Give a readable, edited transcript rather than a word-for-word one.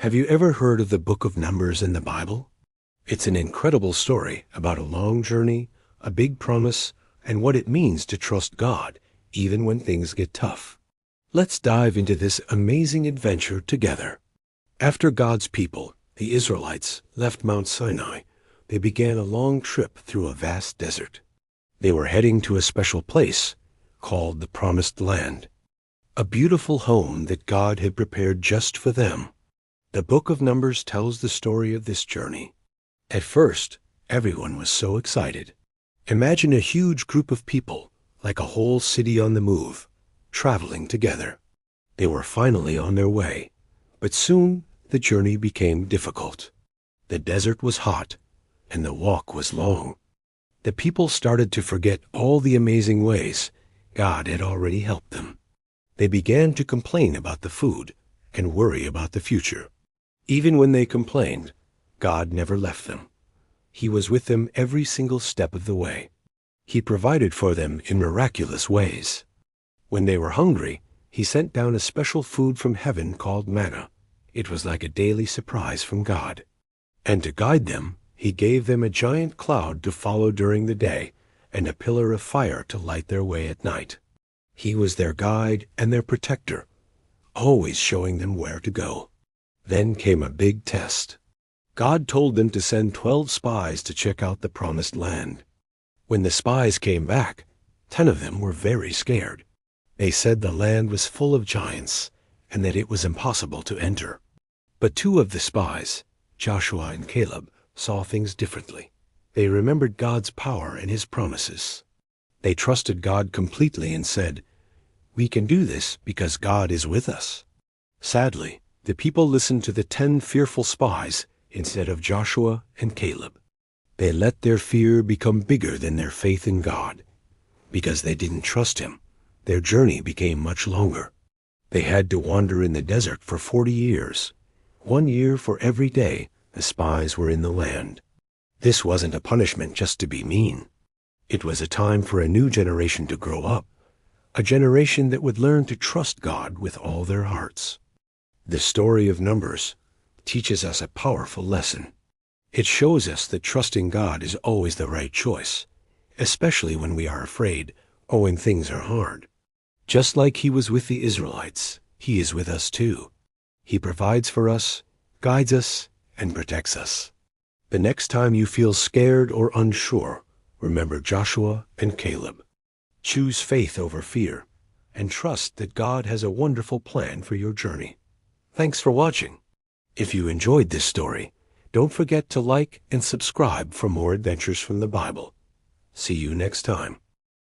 Have you ever heard of the book of Numbers in the Bible? It's an incredible story about a long journey, a big promise, and what it means to trust God, even when things get tough. Let's dive into this amazing adventure together. After God's people, the Israelites, left Mount Sinai, they began a long trip through a vast desert. They were heading to a special place called the Promised Land, a beautiful home that God had prepared just for them. The book of Numbers tells the story of this journey. At first, everyone was so excited. Imagine a huge group of people, like a whole city on the move, traveling together. They were finally on their way, but soon the journey became difficult. The desert was hot, and the walk was long. The people started to forget all the amazing ways God had already helped them. They began to complain about the food and worry about the future. Even when they complained, God never left them. He was with them every single step of the way. He provided for them in miraculous ways. When they were hungry, He sent down a special food from heaven called manna. It was like a daily surprise from God. And to guide them, He gave them a giant cloud to follow during the day and a pillar of fire to light their way at night. He was their guide and their protector, always showing them where to go. Then came a big test. God told them to send 12 spies to check out the Promised Land. When the spies came back, 10 of them were very scared. They said the land was full of giants and that it was impossible to enter. But 2 of the spies, Joshua and Caleb, saw things differently. They remembered God's power and His promises. They trusted God completely and said, "We can do this because God is with us." Sadly, the people listened to the 10 fearful spies instead of Joshua and Caleb. They let their fear become bigger than their faith in God. Because they didn't trust Him, their journey became much longer. They had to wander in the desert for 40 years, 1 year for every day the spies were in the land. This wasn't a punishment just to be mean. It was a time for a new generation to grow up, a generation that would learn to trust God with all their hearts. The story of Numbers teaches us a powerful lesson. It shows us that trusting God is always the right choice, especially when we are afraid or when things are hard. Just like He was with the Israelites, He is with us too. He provides for us, guides us, and protects us. The next time you feel scared or unsure, remember Joshua and Caleb. Choose faith over fear, and trust that God has a wonderful plan for your journey. Thanks for watching. If you enjoyed this story, don't forget to like and subscribe for more adventures from the Bible. See you next time.